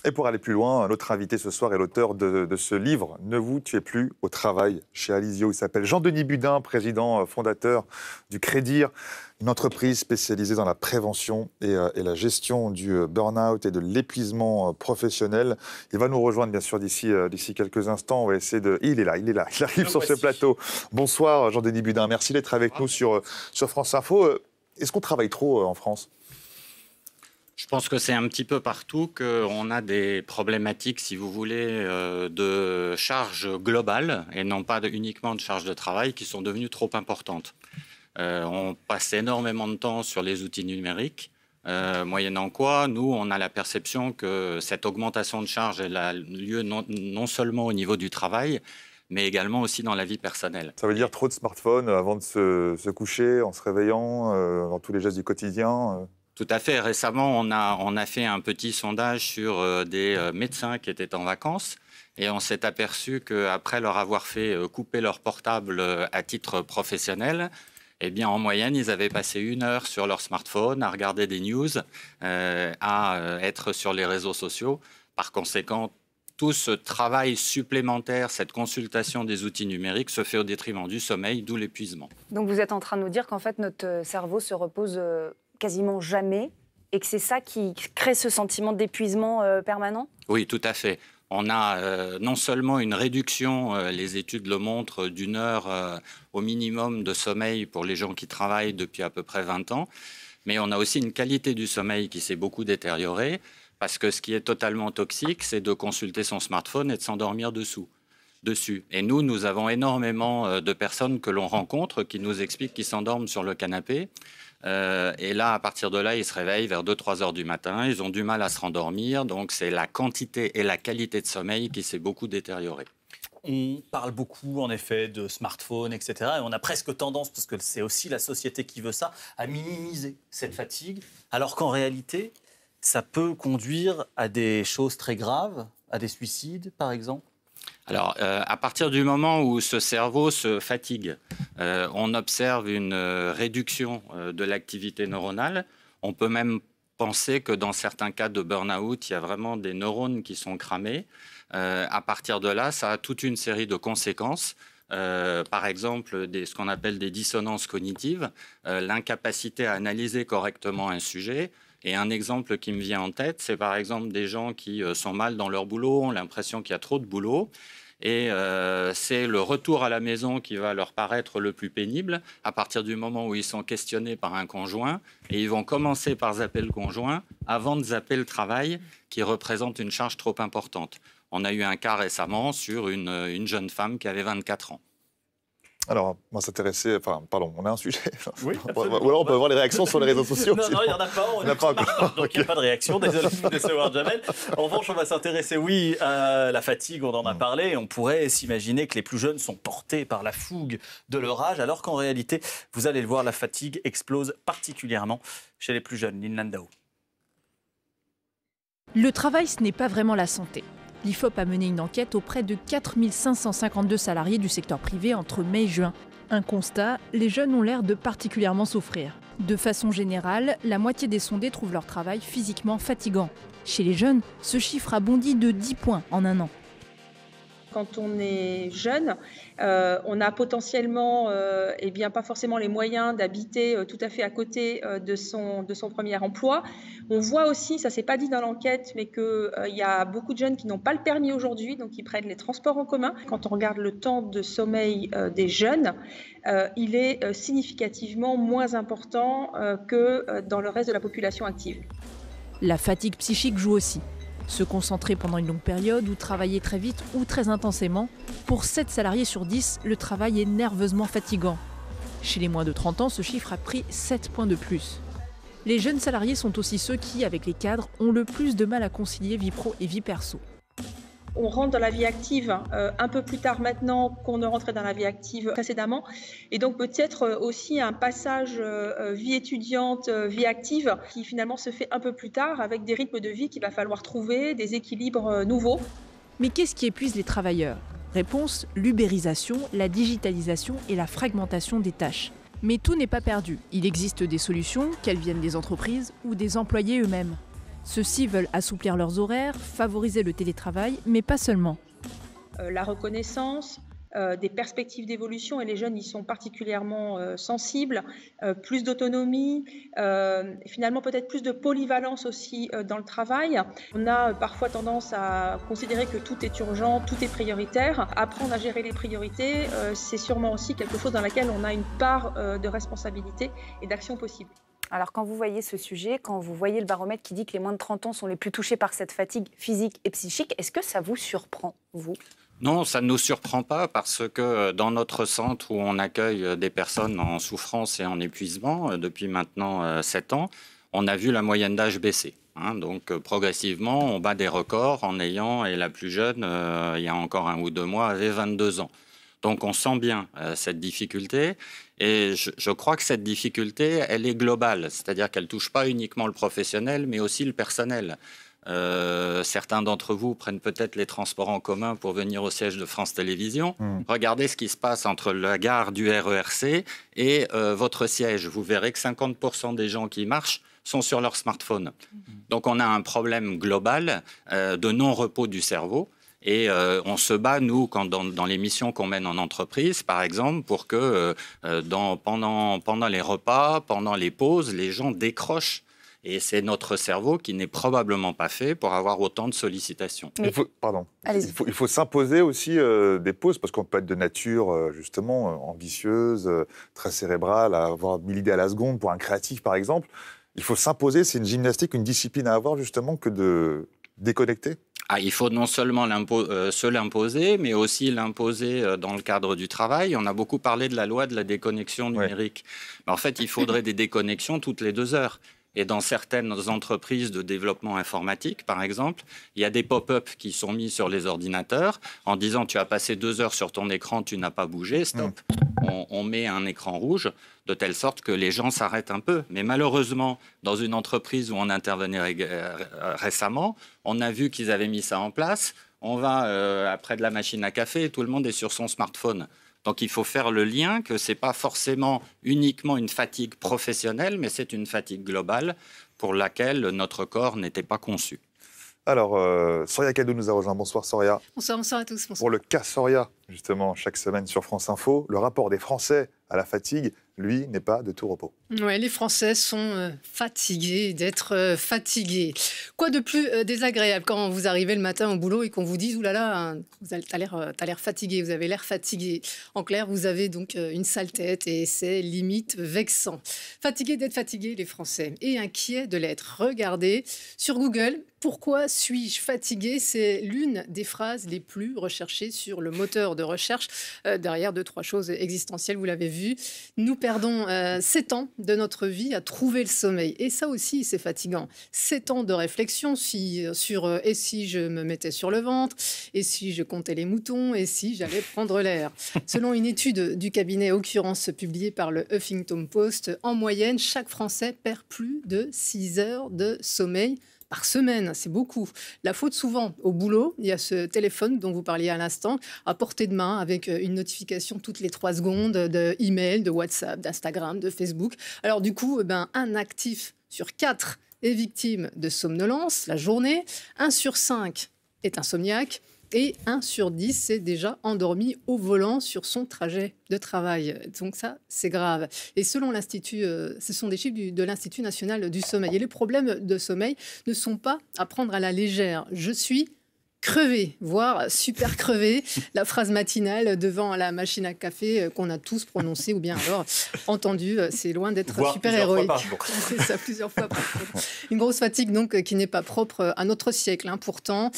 Et pour aller plus loin, notre invité ce soir est l'auteur de ce livre « Ne vous tuez plus au travail » chez Alizio. Il s'appelle Jean-Denis Budin, président fondateur du Crédir, une entreprise spécialisée dans la prévention et la gestion du burn-out et de l'épuisement professionnel. Il va nous rejoindre bien sûr d'ici quelques instants. On va essayer de... Il est là, il arrive sur ce plateau. Bonsoir Jean-Denis Budin, merci d'être avec nous sur France Info. Est-ce qu'on travaille trop en France ? Je pense que c'est un petit peu partout qu'on a des problématiques, si vous voulez, de charge globale et non pas uniquement de charge de travail qui sont devenues trop importantes. On passe énormément de temps sur les outils numériques, moyennant quoi, nous, on a la perception que cette augmentation de charge elle a lieu non seulement au niveau du travail, mais également aussi dans la vie personnelle. Ça veut dire trop de smartphones avant de se coucher, en se réveillant, dans tous les gestes du quotidien Tout à fait. Récemment, on a fait un petit sondage sur des médecins qui étaient en vacances et on s'est aperçu qu'après leur avoir fait couper leur portable à titre professionnel, eh bien, en moyenne, ils avaient passé 1 heure sur leur smartphone à regarder des news, à être sur les réseaux sociaux. Par conséquent, tout ce travail supplémentaire, cette consultation des outils numériques se fait au détriment du sommeil, d'où l'épuisement. Donc vous êtes en train de nous dire qu'en fait, notre cerveau se repose quasiment jamais et que c'est ça qui crée ce sentiment d'épuisement permanent ? Oui, tout à fait. On a non seulement une réduction, les études le montrent, d'1 heure au minimum de sommeil pour les gens qui travaillent depuis à peu près 20 ans, mais on a aussi une qualité du sommeil qui s'est beaucoup détériorée parce que ce qui est totalement toxique, c'est de consulter son smartphone et de s'endormir dessus. Et nous avons énormément de personnes que l'on rencontre qui nous expliquent qu'ils s'endorment sur le canapé. Et là, à partir de là, ils se réveillent vers 2-3 heures du matin. Ils ont du mal à se rendormir. Donc, c'est la quantité et la qualité de sommeil qui s'est beaucoup détériorée. On parle beaucoup, en effet, de smartphones, etc. Et on a presque tendance, parce que c'est aussi la société qui veut ça, à minimiser cette fatigue. Alors qu'en réalité, ça peut conduire à des choses très graves, à des suicides, par exemple. Alors, à partir du moment où ce cerveau se fatigue, on observe une réduction de l'activité neuronale. On peut même penser que dans certains cas de burn-out, il y a vraiment des neurones qui sont cramés. À partir de là, ça a toute une série de conséquences. Par exemple, ce qu'on appelle des dissonances cognitives, l'incapacité à analyser correctement un sujet. Et un exemple qui me vient en tête, c'est par exemple des gens qui sont mal dans leur boulot, ont l'impression qu'il y a trop de boulot. Et c'est le retour à la maison qui va leur paraître le plus pénible à partir du moment où ils sont questionnés par un conjoint. Et ils vont commencer par zapper le conjoint avant de zapper le travail qui représente une charge trop importante. On a eu un cas récemment sur une jeune femme qui avait 24 ans. Alors, moi, s'intéresser... Enfin, pardon, on a un sujet. Oui, Ou alors, on peut avoir les réactions sur les réseaux sociaux. Non, il n'y en a pas. On n'a pas encore. Donc, il n'y a pas de réaction. Désolé de savoir, Jamel. En revanche, on va s'intéresser, oui, à la fatigue. On en a parlé. On pourrait s'imaginer que les plus jeunes sont portés par la fougue de leur âge, alors qu'en réalité, vous allez le voir, la fatigue explose particulièrement chez les plus jeunes. Lynn Landau. Le travail, ce n'est pas vraiment la santé. L'IFOP a mené une enquête auprès de 4 552 salariés du secteur privé entre mai et juin. Un constat, les jeunes ont l'air de particulièrement souffrir. De façon générale, la moitié des sondés trouvent leur travail physiquement fatigant. Chez les jeunes, ce chiffre a bondi de 10 points en 1 an. Quand on est jeune, on a potentiellement pas forcément les moyens d'habiter tout à fait à côté de son premier emploi. On voit aussi, ça ne s'est pas dit dans l'enquête, mais qu'il y a beaucoup de jeunes qui n'ont pas le permis aujourd'hui, donc ils prennent les transports en commun. Quand on regarde le temps de sommeil des jeunes, il est significativement moins important que dans le reste de la population active. La fatigue psychique joue aussi. Se concentrer pendant une longue période ou travailler très vite ou très intensément, pour 7 salariés sur 10, le travail est nerveusement fatigant. Chez les moins de 30 ans, ce chiffre a pris 7 points de plus. Les jeunes salariés sont aussi ceux qui, avec les cadres, ont le plus de mal à concilier vie pro et vie perso. On rentre dans la vie active un peu plus tard maintenant qu'on ne rentrait dans la vie active précédemment. Et donc peut-être aussi un passage vie étudiante, vie active qui finalement se fait un peu plus tard avec des rythmes de vie qu'il va falloir trouver, des équilibres nouveaux. Mais qu'est-ce qui épuise les travailleurs ? Réponse, l'ubérisation, la digitalisation et la fragmentation des tâches. Mais tout n'est pas perdu. Il existe des solutions, qu'elles viennent des entreprises ou des employés eux-mêmes. Ceux-ci veulent assouplir leurs horaires, favoriser le télétravail, mais pas seulement. La reconnaissance, des perspectives d'évolution, et les jeunes y sont particulièrement sensibles, plus d'autonomie, finalement peut-être plus de polyvalence aussi dans le travail. On a parfois tendance à considérer que tout est urgent, tout est prioritaire. Apprendre à gérer les priorités, c'est sûrement aussi quelque chose dans lequel on a une part de responsabilité et d'action possible. Alors, quand vous voyez ce sujet, quand vous voyez le baromètre qui dit que les moins de 30 ans sont les plus touchés par cette fatigue physique et psychique, est-ce que ça vous surprend, vous ? Non, ça ne nous surprend pas parce que dans notre centre où on accueille des personnes en souffrance et en épuisement depuis maintenant 7 ans, on a vu la moyenne d'âge baisser. Donc progressivement, on bat des records en ayant, et la plus jeune, il y a encore 1 ou 2 mois, avait 22 ans. Donc on sent bien cette difficulté et je crois que cette difficulté, elle est globale, c'est-à-dire qu'elle ne touche pas uniquement le professionnel mais aussi le personnel. Certains d'entre vous prennent peut-être les transports en commun pour venir au siège de France Télévisions. Regardez ce qui se passe entre la gare du RERC et votre siège. Vous verrez que 50% des gens qui marchent sont sur leur smartphone. Donc on a un problème global de non-repos du cerveau. Et on se bat, nous, dans les missions qu'on mène en entreprise, par exemple, pour que pendant les repas, pendant les pauses, les gens décrochent. Et c'est notre cerveau qui n'est probablement pas fait pour avoir autant de sollicitations. Mais il faut s'imposer aussi des pauses, parce qu'on peut être de nature, justement, ambitieuse, très cérébrale, à avoir 1000 idées à la seconde pour un créatif, par exemple. Il faut s'imposer, c'est une gymnastique, une discipline à avoir, justement, que de déconnecter. Il faut non seulement se l'imposer, mais aussi l'imposer dans le cadre du travail. On a beaucoup parlé de la loi de la déconnexion numérique. Mais en fait, il faudrait des déconnexions toutes les 2 heures. Et dans certaines entreprises de développement informatique, par exemple, il y a des pop-up qui sont mis sur les ordinateurs en disant « tu as passé 2 heures sur ton écran, tu n'as pas bougé, stop ». On met un écran rouge de telle sorte que les gens s'arrêtent un peu. Mais malheureusement, dans une entreprise où on intervenait récemment, on a vu qu'ils avaient mis ça en place. On va après de la machine à café et tout le monde est sur son smartphone. Donc il faut faire le lien que ce n'est pas forcément uniquement une fatigue professionnelle, mais c'est une fatigue globale pour laquelle notre corps n'était pas conçu. Alors, Soria Cadou nous a rejoint. Bonsoir Soria. Bonsoir à tous. Bonsoir. Pour le cas Soria, justement, chaque semaine sur France Info, le rapport des Français à la fatigue, lui, n'est pas de tout repos. Ouais, les Français sont fatigués d'être fatigués. Quoi de plus désagréable quand vous arrivez le matin au boulot et qu'on vous dise « Ouh là là, t'as l'air fatigué, vous avez l'air fatigué ». En clair, vous avez donc une sale tête et c'est limite vexant. Fatigués d'être fatigués, les Français, et inquiets de l'être. Regardez sur Google, « Pourquoi suis-je fatigué ?» C'est l'une des phrases les plus recherchées sur le moteur de recherche. Derrière 2-3 choses existentielles, vous l'avez vu. Nous perdons 7 ans de notre vie à trouver le sommeil. Et ça aussi, c'est fatigant. 7 ans de réflexion sur et si je me mettais sur le ventre, et si je comptais les moutons, et si j'allais prendre l'air. Selon une étude du cabinet Occurrence publiée par le Huffington Post, en moyenne, chaque Français perd plus de 6 heures de sommeil par semaine, c'est beaucoup. La faute souvent au boulot, il y a ce téléphone dont vous parliez à l'instant, à portée de main avec une notification toutes les 3 secondes de email, de WhatsApp, d'Instagram, de Facebook. Alors du coup, un actif sur 4 est victime de somnolence la journée, 1 sur 5 est insomniaque, et 1 sur 10 s'est déjà endormi au volant sur son trajet de travail. Donc ça, c'est grave. Et selon l'Institut, ce sont des chiffres de l'Institut national du sommeil. Et les problèmes de sommeil ne sont pas à prendre à la légère. Je suis crevé, voire super crevé, la phrase matinale devant la machine à café qu'on a tous prononcée ou bien alors entendue, c'est loin d'être super héroïque. C'est ça, plusieurs fois par jour. Une grosse fatigue donc qui n'est pas propre à notre siècle. Pourtant,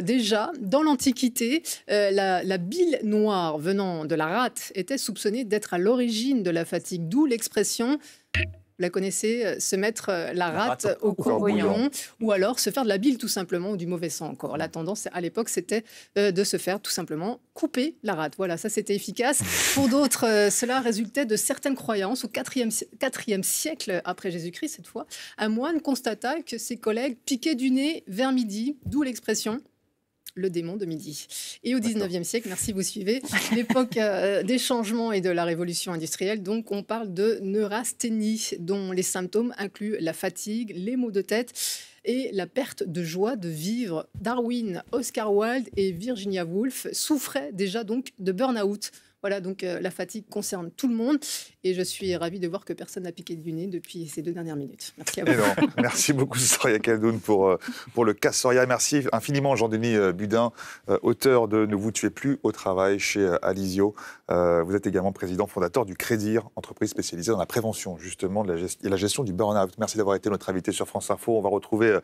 déjà, dans l'Antiquité, la bile noire venant de la rate était soupçonnée d'être à l'origine de la fatigue, d'où l'expression... Vous la connaissez, se mettre la rate au courbouillon, ou alors se faire de la bile tout simplement, ou du mauvais sang encore. La tendance à l'époque, c'était de se faire tout simplement couper la rate. Voilà, ça c'était efficace. Pour d'autres, cela résultait de certaines croyances. Au IVe siècle après Jésus-Christ, cette fois, un moine constata que ses collègues piquaient du nez vers midi, d'où l'expression le démon de midi. Et au 19e siècle, merci, vous suivez, l'époque des changements et de la révolution industrielle, donc on parle de neurasthénie, dont les symptômes incluent la fatigue, les maux de tête et la perte de joie de vivre. Darwin, Oscar Wilde et Virginia Woolf souffraient déjà donc de burn-out. Voilà, donc la fatigue concerne tout le monde et je suis ravie de voir que personne n'a piqué du nez depuis ces 2 dernières minutes. Merci à vous. Merci beaucoup Soria Khaldoun pour le cas Soria. Merci infiniment Jean-Denis Budin, auteur de Ne vous tuez plus au travail chez Alizio. Vous êtes également président fondateur du Crédir, entreprise spécialisée dans la prévention justement de la gestion du burn-out. Merci d'avoir été notre invité sur France Info. On va retrouver